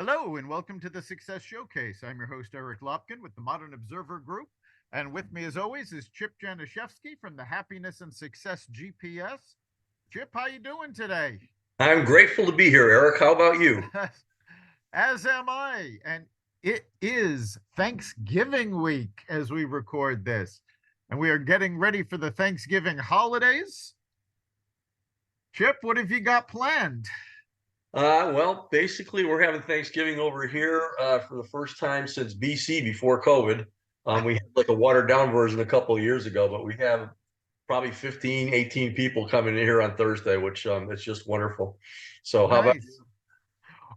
Hello and welcome to the Success Showcase. I'm your host, Eric Lopkin with the Modern Observer Group. And with me, as always, is Chip Januszewski from the Happiness and Success GPS. Chip, how you doing today? I'm grateful to be here, Eric. How about you? As am I. And it is Thanksgiving week as we record this. And we are getting ready for the Thanksgiving holidays. Chip, what have you got planned? Well, basically, we're having Thanksgiving over here for the first time since BC before COVID. We had like a watered down version a couple of years ago, but we have probably 15, 18 people coming in here on Thursday, which it's just wonderful. So, how about Nice.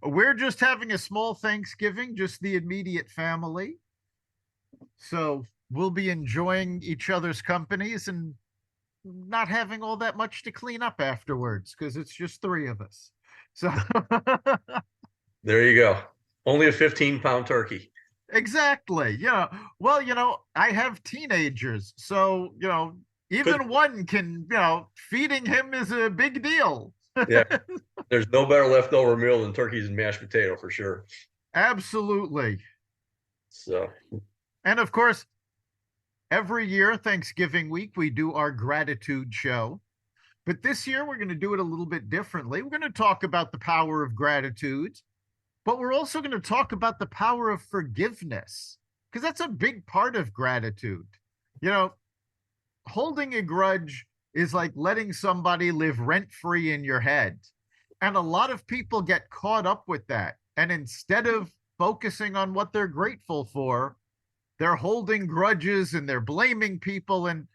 We're just having a small Thanksgiving, just the immediate family. So we'll be enjoying each other's companies and not having all that much to clean up afterwards because it's just three of us. So there you go. Only a 15-pound turkey. exactly. Yeah. Well, I have teenagers. So, Good. even one can, feeding him is a big deal. Yeah, there's no better leftover meal than turkeys and mashed potato for sure. Absolutely. So, And of course, every year, Thanksgiving week, we do our gratitude show. But this year, we're going to do it a little bit differently. We're going to talk about the power of gratitude, but we're also going to talk about the power of forgiveness, because that's a big part of gratitude. You know, Holding a grudge is like letting somebody live rent free in your head. And a lot of people get caught up with that. And instead of focusing on what they're grateful for, they're holding grudges and they're blaming people. And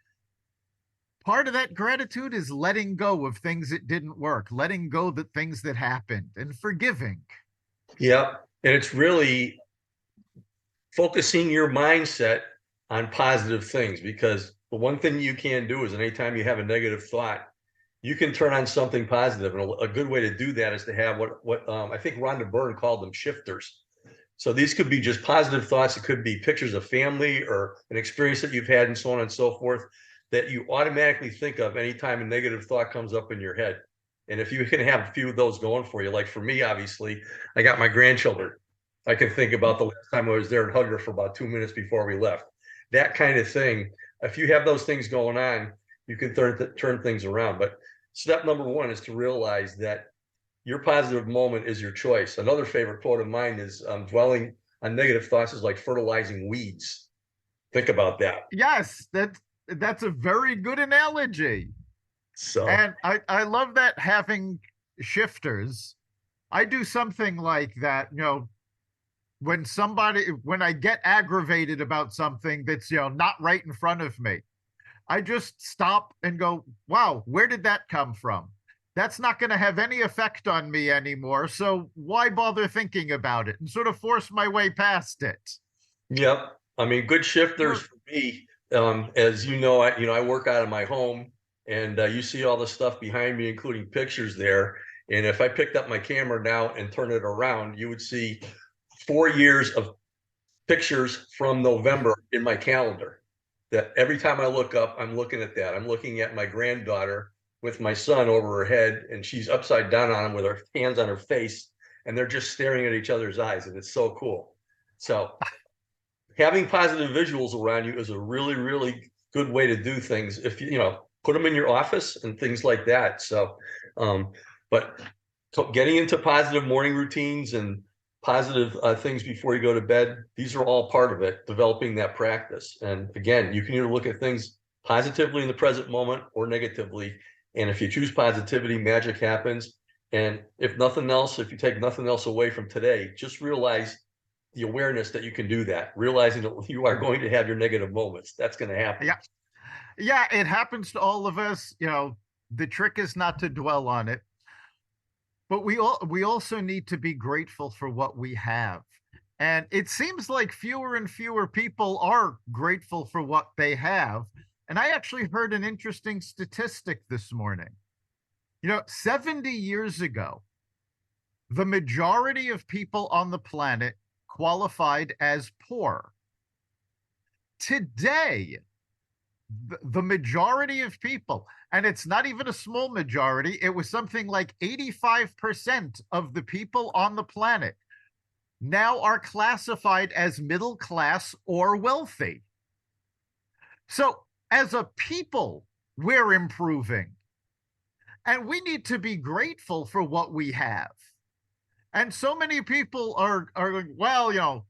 part of that gratitude is letting go of things that didn't work, letting go of the things that happened, and forgiving. yeah, and it's really focusing your mindset on positive things because the one thing you can do is anytime you have a negative thought, you can turn on something positive. And a good way to do that is to have what I think Rhonda Byrne called them shifters. So these could be just positive thoughts. It could be pictures of family or an experience that you've had and so on and so forth that you automatically think of anytime a negative thought comes up in your head. And if you can have a few of those going for you, like for me, obviously, I got my grandchildren. I can think about the last time I was there and hug her for about 2 minutes before we left. That kind of thing. If you have those things going on, you can turn things around. But step number one is to realize that your positive moment is your choice. Another favorite quote of mine is dwelling on negative thoughts is like fertilizing weeds. Think about that. Yes, that's a very good analogy. So, And I love that having shifters. I do something like that, when I get aggravated about something that's, not right in front of me, I just stop and go, wow, where did that come from? That's not going to have any effect on me anymore. So why bother thinking about it and sort of force my way past it? yep. I mean, good shifters for me. As I work out of my home, and you see all the stuff behind me, including pictures there. And if I picked up my camera now and turned it around, you would see 4 years of pictures from November in my calendar. That every time I look up, I'm looking at that. I'm looking at my granddaughter with my son over her head, and she's upside down on him with her hands on her face, and they're just staring at each other's eyes, and it's so cool. So having positive visuals around you is a really, really good way to do things. If put them in your office and things like that. So, um, but getting into positive morning routines and positive things before you go to bed, these are all part of it, developing that practice. And again, you can either look at things positively in the present moment or negatively. And if you choose positivity, magic happens. And if nothing else, if you take nothing else away from today, just realize the awareness that you can do that, realizing that you are going to have your negative moments. That's going to happen. Yeah. Yeah, it happens to all of us. The trick is not to dwell on it, but we also need to be grateful for what we have. And it seems like fewer and fewer people are grateful for what they have. And I actually heard an interesting statistic this morning. 70 years ago, the majority of people on the planet qualified as poor. Today, the majority of people, and it's not even a small majority, it was something like 85% of the people on the planet now are classified as middle class or wealthy. So, as a people, we're improving. And we need to be grateful for what we have. And so many people are going, well,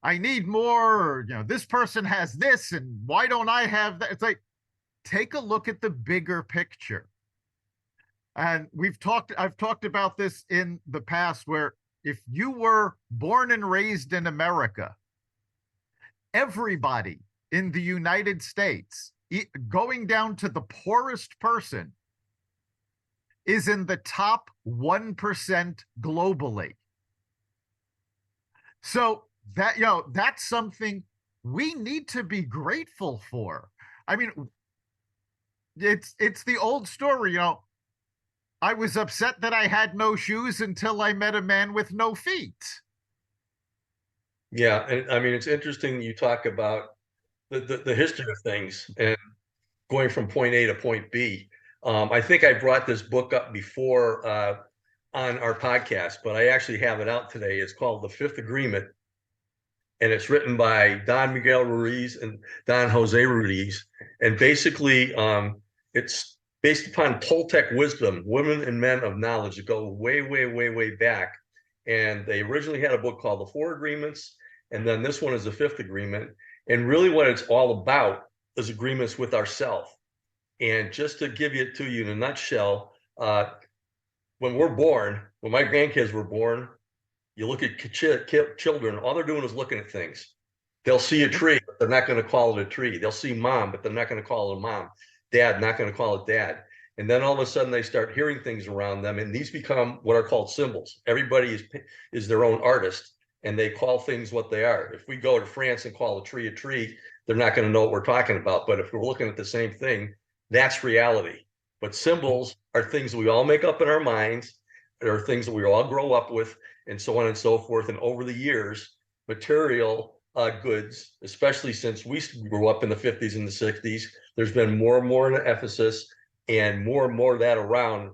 I need more, or this person has this, and why don't I have that? It's like, take a look at the bigger picture. And I've talked about this in the past, where if you were born and raised in America, everybody in the United States, going down to the poorest person, is in the top 1% globally. So that's something we need to be grateful for. I mean, it's the old story, I was upset that I had no shoes until I met a man with no feet. Yeah, and I mean, it's interesting you talk about the history of things and going from point A to point B. I think I brought this book up before on our podcast, but I actually have it out today. It's called The Fifth Agreement, and it's written by Don Miguel Ruiz and Don Jose Ruiz. And basically, it's based upon Toltec wisdom, women and men of knowledge that go way, way, way, way back. And they originally had a book called The Four Agreements, and then this one is The Fifth Agreement. And really, what it's all about is agreements with ourselves. And just to give it to you in a nutshell, when we're born, when my grandkids were born, you look at children, all they're doing is looking at things. They'll see a tree, but they're not going to call it a tree. They'll see mom, but they're not going to call it a mom. Dad, not going to call it dad. And then all of a sudden they start hearing things around them, and these become what are called symbols. Everybody is their own artist, and they call things what they are. If we go to France and call a tree, they're not going to know what we're talking about. But if we're looking at the same thing, that's reality. But symbols are things that we all make up in our minds. There are things that we all grow up with, and so on and so forth. And over the years, material goods, especially since we grew up in the 50s and the 60s, there's been more and more an emphasis and more of that around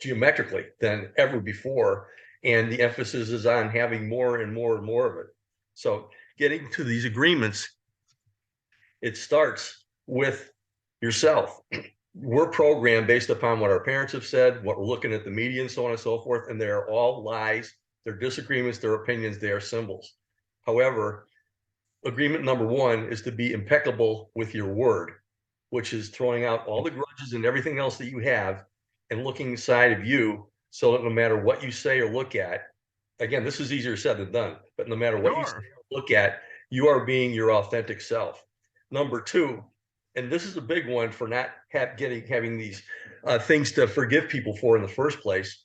geometrically than ever before. And the emphasis is on having more and more and more of it. So getting to these agreements, it starts with yourself. We're programmed based upon what our parents have said, what we're looking at the media and so on and so forth, and they're all lies. They're disagreements, they're opinions, they are symbols. However, agreement number one is to be impeccable with your word, which is throwing out all the grudges and everything else that you have and looking inside of you, so that no matter what you say or look at, again, this is easier said than done, but no matter what you say or look at, you are being your authentic self. Number two, and this is a big one for not having these things to forgive people for in the first place,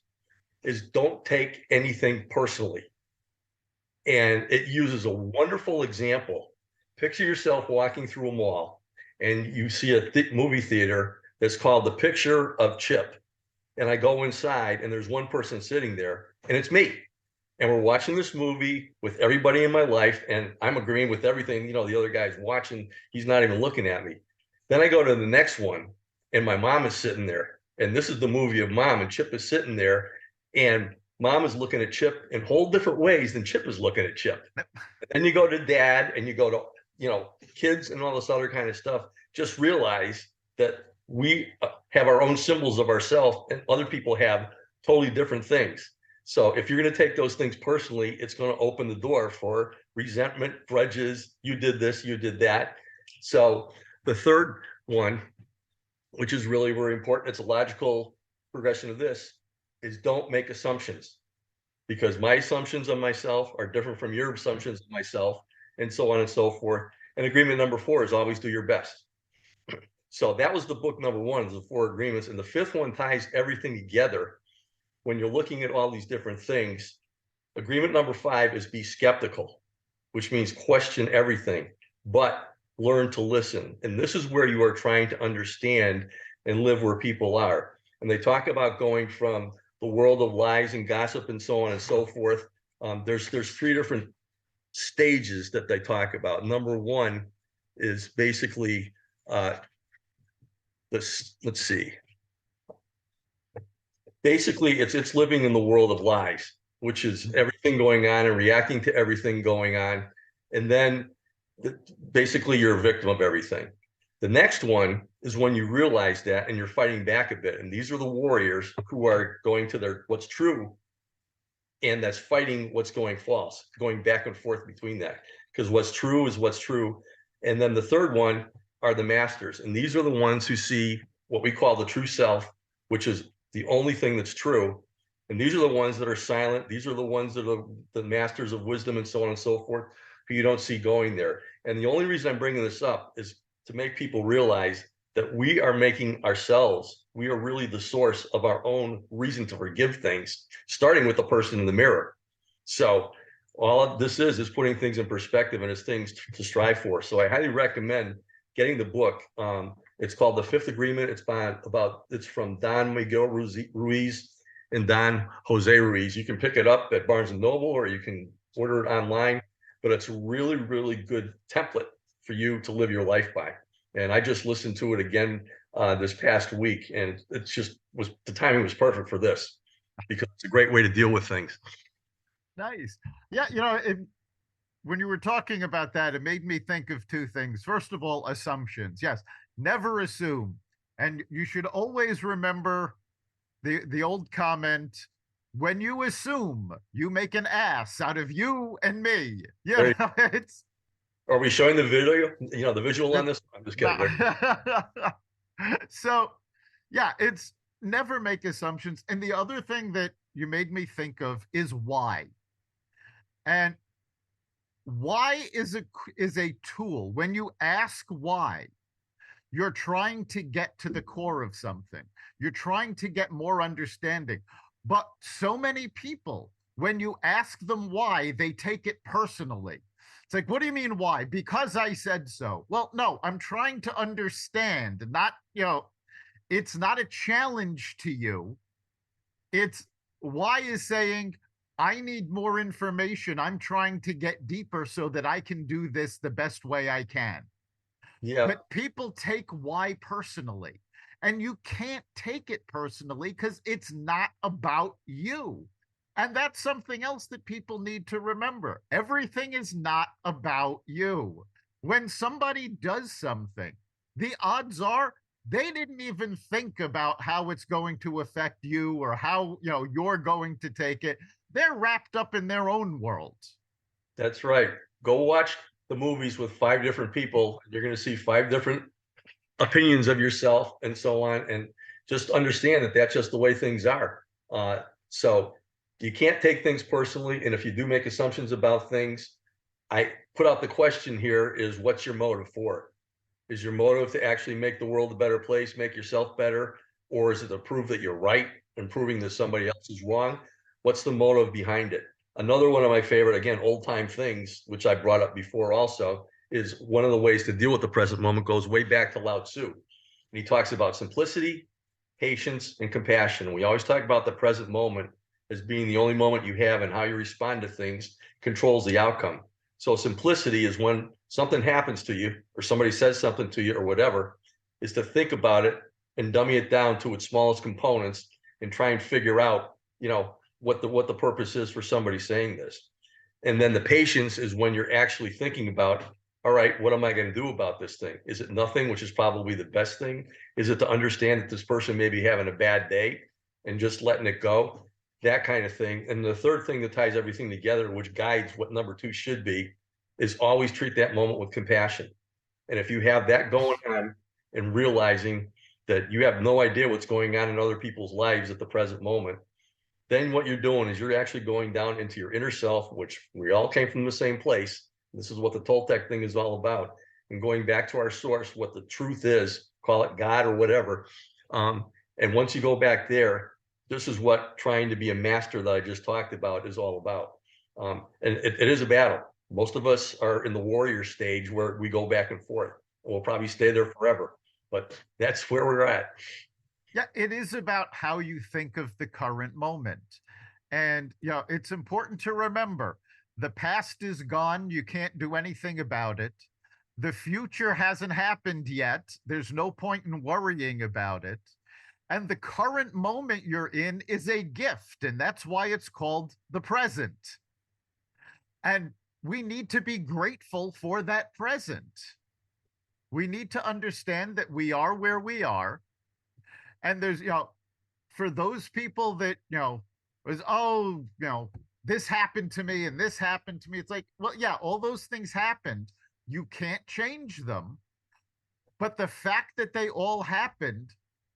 is don't take anything personally. And it uses a wonderful example. Picture yourself walking through a mall and you see a movie theater that's called The Picture of Chip. And I go inside and there's one person sitting there, and it's me. And we're watching this movie with everybody in my life, and I'm agreeing with everything, the other guy's watching, he's not even looking at me. Then I go to the next one, and my mom is sitting there. And this is the movie of Mom, and Chip is sitting there, and Mom is looking at Chip in whole different ways than Chip is looking at Chip. Then you go to Dad, and you go to, kids and all this other kind of stuff. Just realize that we have our own symbols of ourselves, and other people have totally different things. So if you're going to take those things personally, it's going to open the door for resentment, grudges. You did this, you did that. So the third one, which is really very important, it's a logical progression of this, is don't make assumptions, because my assumptions of myself are different from your assumptions of myself, and so on and so forth. And agreement number four is always do your best. So that was the book number one, is the four agreements. And the fifth one ties everything together. When you're looking at all these different things, agreement number five is be skeptical, which means question everything, but learn to listen. And this is where you are trying to understand and live where people are. And they talk about going from the world of lies and gossip and so on and so forth. There's three different stages that they talk about. Number one is basically let's see. Basically, it's living in the world of lies. which is everything going on and reacting to everything going on. And then basically you're a victim of everything. The next one is when you realize that and you're fighting back a bit. And these are the warriors who are going to their what's true, and that's fighting what's going false, going back and forth between that. Because what's true is what's true. And then the third one are the masters. And these are the ones who see what we call the true self, which is the only thing that's true. And these are the ones that are silent. These are the ones that are the masters of wisdom and so on and so forth, who you don't see going there. And the only reason I'm bringing this up is to make people realize that we are making ourselves, we are really the source of our own reason to forgive things, starting with the person in the mirror. So all this is putting things in perspective, and it's things to strive for. So I highly recommend getting the book. It's called The Fifth Agreement. It's from Don Miguel Ruiz and Don Jose Ruiz. You can pick it up at Barnes and Noble, or you can order it online, but it's a really, really good template for you to live your life by. And I just listened to it again this past week, and it just was, the timing was perfect for this, because it's a great way to deal with things. Nice. Yeah, when you were talking about that, it made me think of two things. First of all, assumptions. Yes, never assume. And you should always remember the old comment, when you assume, you make an ass out of you and me. Yeah, it's. Are we showing the video? The visual on this? I'm just kidding. So, yeah, it's never make assumptions. And the other thing that you made me think of is why. And why is a tool. When you ask why, you're trying to get to the core of something. You're trying to get more understanding. But so many people, when you ask them why, they take it personally. It's like, what do you mean why? Because I said so. Well, no, I'm trying to understand, not, it's not a challenge to you. It's why is saying, I need more information. I'm trying to get deeper so that I can do this the best way I can. Yeah. But people take why personally. And you can't take it personally because it's not about you. And that's something else that people need to remember. Everything is not about you. When somebody does something, the odds are they didn't even think about how it's going to affect you or how, you're going to take it. They're wrapped up in their own worlds. That's right. Go watch the movies with 5 different people. You're going to see 5 different opinions of yourself and so on. And just understand that that's just the way things are. So you can't take things personally. And if you do make assumptions about things, I put out the question here is, what's your motive for it? Is your motive to actually make the world a better place, make yourself better? Or is it to prove that you're right and proving that somebody else is wrong? What's the motive behind it? Another one of my favorite, again, old time things, which I brought up before also, is one of the ways to deal with the present moment goes way back to Lao Tzu. And he talks about simplicity, patience, and compassion. And we always talk about the present moment as being the only moment you have, and how you respond to things controls the outcome. So simplicity is when something happens to you or somebody says something to you or whatever, is to think about it and dummy it down to its smallest components and try and figure out, what the purpose is for somebody saying this. And then the patience is when you're actually thinking about, all right, what am I going to do about this thing? Is it nothing, which is probably the best thing? Is it to understand that this person may be having a bad day and just letting it go? That kind of thing. And the third thing that ties everything together, which guides what number 2 should be, is always treat that moment with compassion. And if you have that going on and realizing that you have no idea what's going on in other people's lives at the present moment, then what you're doing is you're actually going down into your inner self, which we all came from the same place. This is what the Toltec thing is all about. And going back to our source, what the truth is, call it God or whatever. And once you go back there, this is what trying to be a master that I just talked about is all about. And it is a battle. Most of us are in the warrior stage where we go back and forth. We'll probably stay there forever, but that's where we're at. Yeah, it is about how you think of the current moment. And, it's important to remember the past is gone. You can't do anything about it. The future hasn't happened yet. There's no point in worrying about it. And the current moment you're in is a gift. And that's why it's called the present. And we need to be grateful for that present. We need to understand that we are where we are. And there's, for those people that, was, oh, this happened to me and this happened to me. It's like, well, yeah, all those things happened. You can't change them. But the fact that they all happened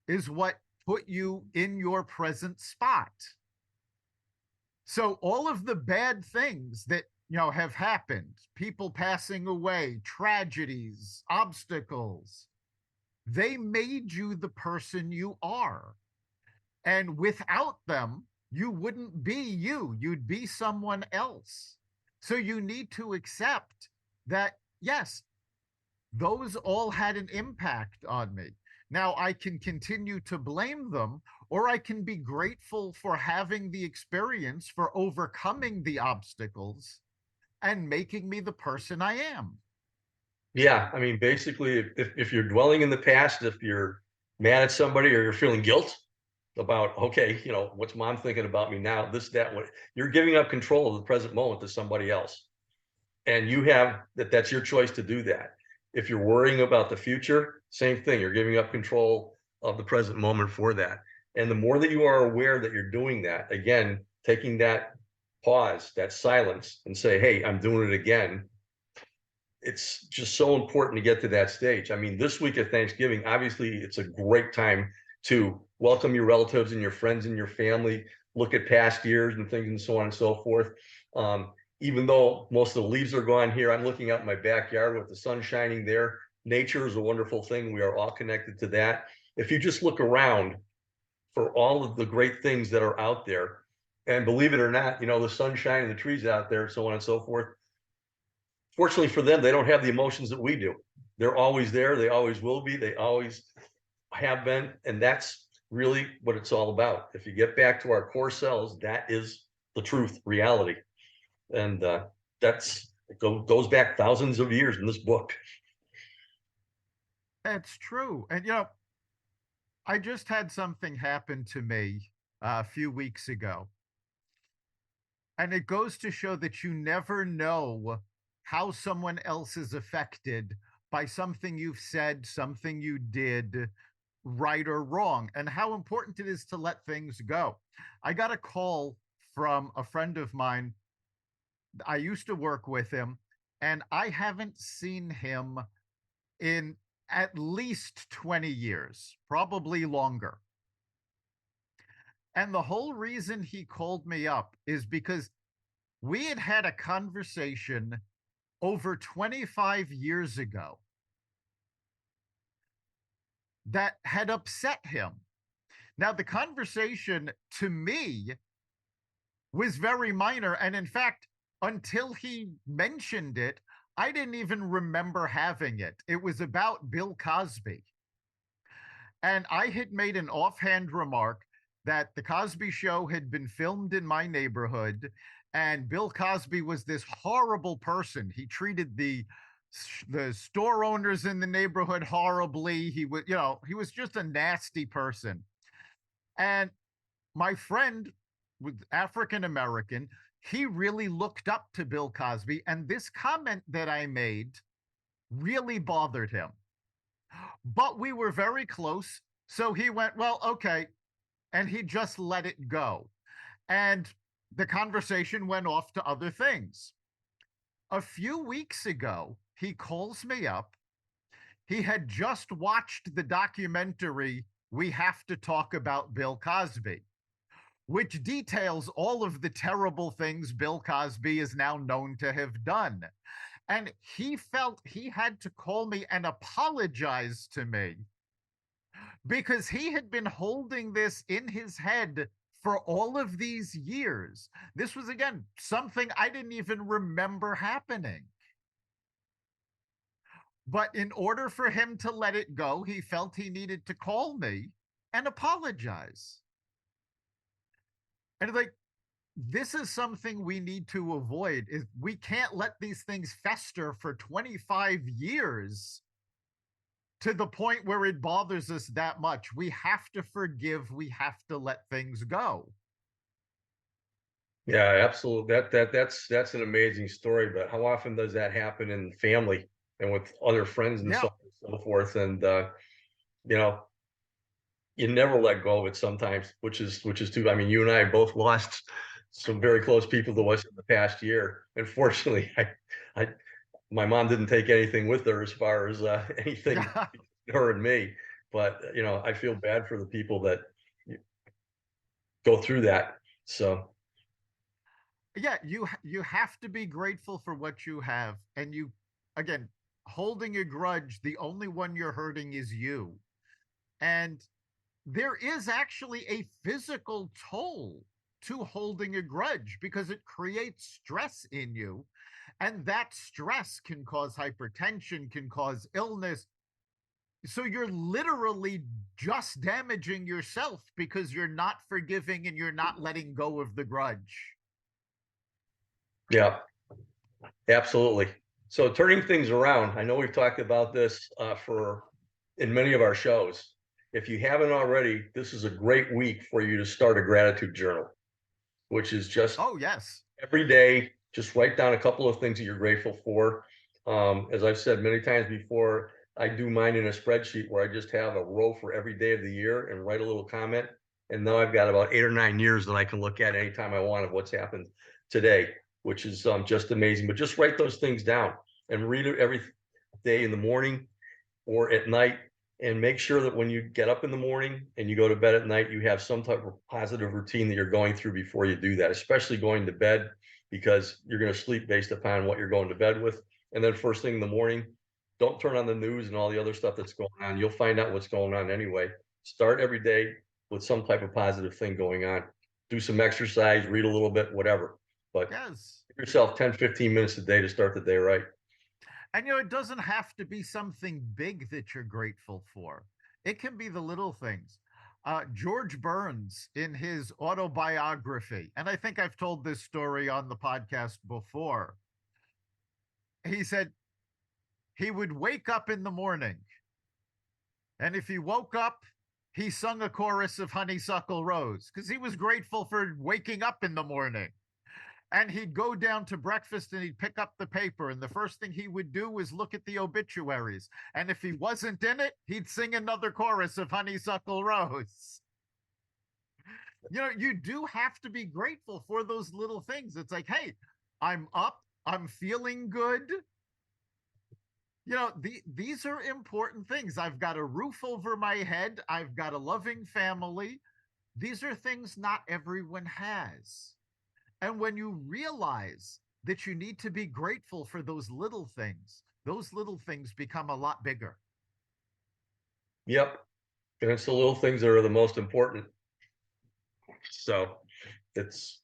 is what put you in your present spot. So all of the bad things that have happened, people passing away, tragedies, obstacles, they made you the person you are. And without them, you wouldn't be you. You'd be someone else. So you need to accept that, yes, those all had an impact on me. Now I can continue to blame them, or I can be grateful for having the experience, for overcoming the obstacles and making me the person I am. Yeah, I mean, basically, if you're dwelling in the past, if you're mad at somebody or you're feeling guilt about, okay, what's mom thinking about me now? This, that, what you're giving up control of the present moment to somebody else. And you have that's your choice to do that. If you're worrying about the future, same thing. You're giving up control of the present moment for that. And the more that you are aware that you're doing that, again, taking that pause, that silence, and say, hey, I'm doing it again. It's just so important to get to that stage. I mean, this week of Thanksgiving, obviously, it's a great time to welcome your relatives and your friends and your family, look at past years and things and so on and so forth. Even though most of the leaves are gone here, I'm looking out in my backyard with the sun shining there. Nature is a wonderful thing. We are all connected to that. If you just look around for all of the great things that are out there, and believe it or not, the sunshine and the trees out there, so on and so forth. Fortunately for them, they don't have the emotions that we do. They're always there. They always will be. They always have been. And that's really what it's all about. If you get back to our core selves, that is the truth, reality. And it goes back thousands of years in this book. That's true. And, I just had something happen to me a few weeks ago. And it goes to show that you never know how someone else is affected by something you've said, something you did, right or wrong, and how important it is to let things go. I got a call from a friend of mine. I used to work with him, and I haven't seen him in at least 20 years, probably longer. And the whole reason he called me up is because we had had a conversation over 25 years ago that had upset him. Now, the conversation to me was very minor. And in fact, until he mentioned it, I didn't even remember having it. It was about Bill Cosby. And I had made an offhand remark that the Cosby Show had been filmed in my neighborhood, and Bill Cosby was this horrible person. He treated the store owners in the neighborhood horribly. He was, he was just a nasty person. And my friend was African American. He really looked up to Bill Cosby, and this comment that I made really bothered him. But we were very close, so he went, well, okay, and he just let it go. And the conversation went off to other things. A few weeks ago, he calls me up. He had just watched the documentary, We Have to Talk About Bill Cosby, which details all of the terrible things Bill Cosby is now known to have done. And he felt he had to call me and apologize to me because he had been holding this in his head for all of these years. This was, again, something I didn't even remember happening. But in order for him to let it go, he felt he needed to call me and apologize. And like, this is something we need to avoid. Is we can't let these things fester for 25 years to the point where it bothers us that much. We have to forgive, we have to let things go. Yeah, absolutely. That's an amazing story, but how often does that happen in family and with other friends and so Yeah. on and so forth? And you know, you never let go of it sometimes, which is too. I mean, you and I both lost some very close people to us in the past year. Unfortunately, I my mom didn't take anything with her as far as anything Yeah. her and me. But I feel bad for the people that go through that. So Yeah, you have to be grateful for what you have. And you, again, holding a grudge, the only one you're hurting is you. And there is actually a physical toll to holding a grudge because it creates stress in you. And that stress can cause hypertension, can cause illness. So you're literally just damaging yourself because you're not forgiving and you're not letting go of the grudge. yeah, absolutely. So turning things around, I know we've talked about this for in many of our shows. If you haven't already, this is a great week for you to start a gratitude journal, which is just Oh, yes. every day, just write down a couple of things that you're grateful for. As I've said many times before, I do mine in a spreadsheet where I just have a row for every day of the year and write a little comment. And now I've got about 8 or 9 years that I can look at anytime I want of what's happened today, which is just amazing. But just write those things down and read it every day in the morning or at night, and make sure that when you get up in the morning and you go to bed at night, you have some type of positive routine that you're going through before you do that, especially going to bed, because you're going to sleep based upon what you're going to bed with. And then first thing in the morning, don't turn on the news and all the other stuff that's going on. You'll find out what's going on anyway. Start every day with some type of positive thing going on. Do some exercise, read a little bit, whatever. But Yes. give yourself 10, 15 minutes a day to start the day right. And it doesn't have to be something big that you're grateful for. It can be the little things. George Burns, in his autobiography, and I think I've told this story on the podcast before, he said he would wake up in the morning, and if he woke up, he sung a chorus of Honeysuckle Rose because he was grateful for waking up in the morning. And he'd go down to breakfast and he'd pick up the paper. And the first thing he would do was look at the obituaries. And if he wasn't in it, he'd sing another chorus of Honeysuckle Rose. You do have to be grateful for those little things. It's like, hey, I'm up, I'm feeling good. These are important things. I've got a roof over my head, I've got a loving family. These are things not everyone has. And when you realize that you need to be grateful for those little things become a lot bigger. Yep. And it's the little things that are the most important. So it's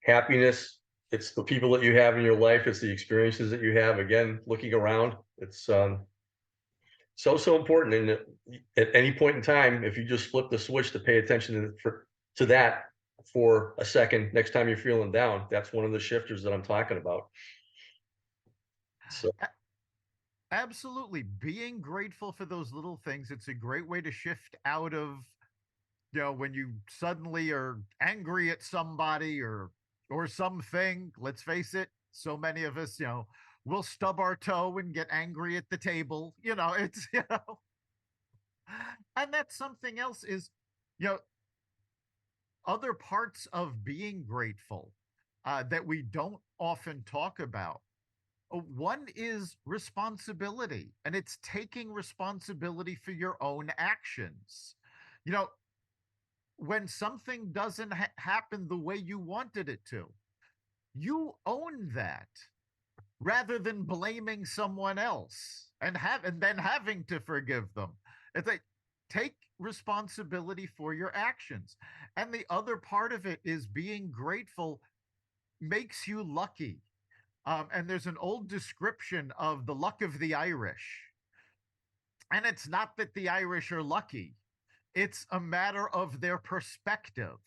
happiness. It's the people that you have in your life. It's the experiences that you have. Again, looking around, it's so important. And at any point in time, if you just flip the switch to pay attention to that for a second, next time you're feeling down, that's one of the shifters that I'm talking about. So Absolutely. Being grateful for those little things, it's a great way to shift out of, when you suddenly are angry at somebody or something. Let's face it, so many of us, will stub our toe and get angry at the table. It's, and that's something else is, you know, other parts of being grateful that we don't often talk about. One is responsibility, and it's taking responsibility for your own actions. You know, when something doesn't happen the way you wanted it to, you own that rather than blaming someone else and then having to forgive them. It's like take responsibility for your actions. And the other part of it is being grateful makes you lucky. And there's an old description of the luck of the Irish. And it's not that the Irish are lucky, it's a matter of their perspective.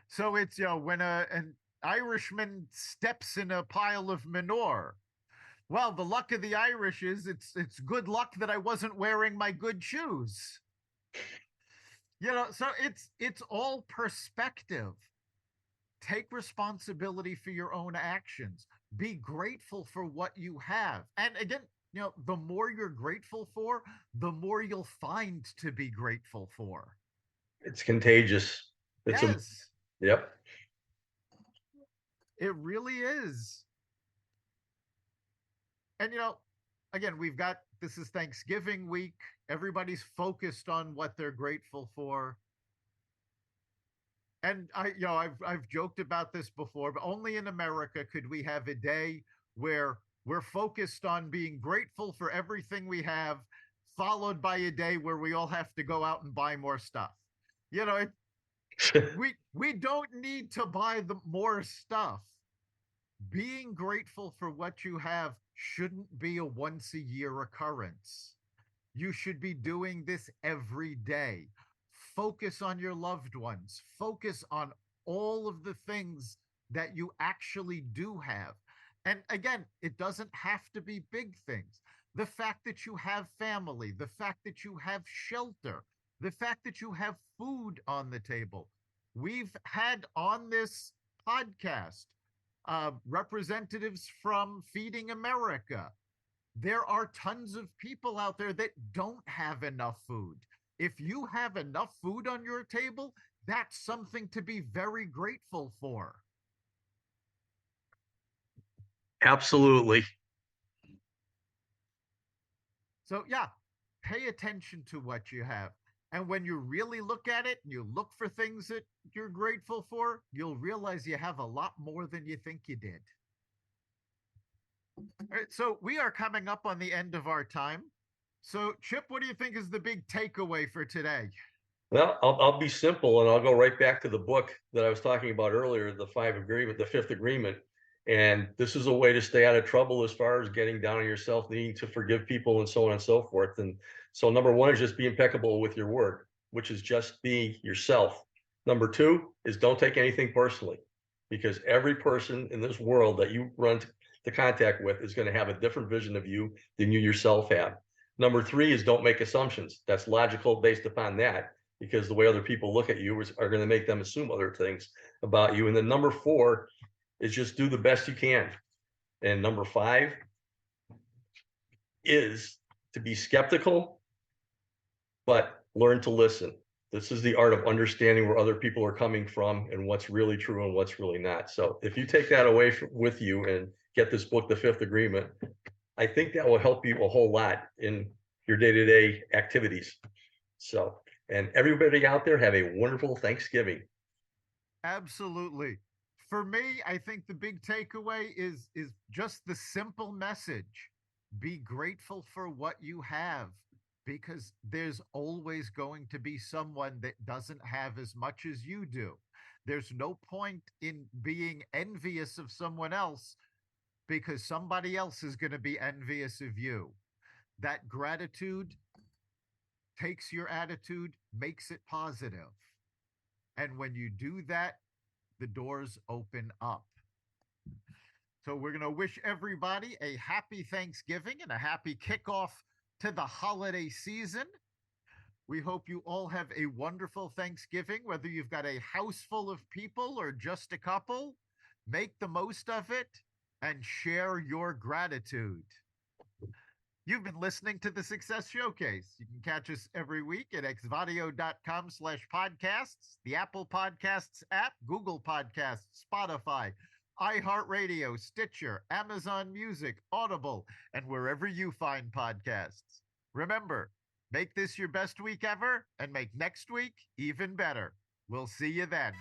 So it's, when an Irishman steps in a pile of manure, Well, the luck of the Irish is it's good luck that I wasn't wearing my good shoes. So it's all perspective. Take responsibility for your own actions. Be grateful for what you have. And again, the more you're grateful for, the more you'll find to be grateful for. It's contagious. Yes, Yep. it really is. And again, this is Thanksgiving week. Everybody's focused on what they're grateful for. And I've joked about this before, but only in America could we have a day where we're focused on being grateful for everything we have, followed by a day where we all have to go out and buy more stuff. We don't need to buy the more stuff. Being grateful for what you have shouldn't be a once a year occurrence. You should be doing this every day. Focus on your loved ones. Focus on all of the things that you actually do have. And again, it doesn't have to be big things. The fact that you have family, the fact that you have shelter, the fact that you have food on the table. We've had on this podcast representatives from Feeding America. There are tons of people out there that don't have enough food. If you have enough food on your table, that's something to be very grateful for. Absolutely. So, yeah, pay attention to what you have. And when you really look at it, and you look for things that you're grateful for, you'll realize you have a lot more than you think you did. All right, so we are coming up on the end of our time. So, Chip, what do you think is the big takeaway for today? Well, I'll be simple and I'll go right back to the book that I was talking about earlier, the Fifth Agreement. And this is a way to stay out of trouble as far as getting down on yourself, needing to forgive people and so on and so forth. And so number one is just be impeccable with your word, which is just be yourself. Number two is don't take anything personally, because every person in this world that you run to contact with is going to have a different vision of you than you yourself have. Number three is don't make assumptions. That's logical based upon that, because the way other people look at you are going to make them assume other things about you. And then number four is just do the best you can. And number five is to be skeptical, but learn to listen. This is the art of understanding where other people are coming from and what's really true and what's really not. So if you take that away with you and get this book, The Fifth Agreement, I think that will help you a whole lot in your day-to-day activities. So, and everybody out there, have a wonderful Thanksgiving. Absolutely. For me, I think the big takeaway is just the simple message. Be grateful for what you have, because there's always going to be someone that doesn't have as much as you do. There's no point in being envious of someone else, because somebody else is going to be envious of you. That gratitude takes your attitude, makes it positive. And when you do that, the doors open up. So we're going to wish everybody a happy Thanksgiving and a happy kickoff to the holiday season. We hope you all have a wonderful Thanksgiving, whether you've got a house full of people or just a couple. Make the most of it and share your gratitude. You've been listening to the Success Showcase. You can catch us every week at xvadio.com/podcasts, the Apple Podcasts app, Google Podcasts, Spotify, iHeartRadio, Stitcher, Amazon Music, Audible, and wherever you find podcasts. Remember, make this your best week ever and make next week even better. We'll see you then.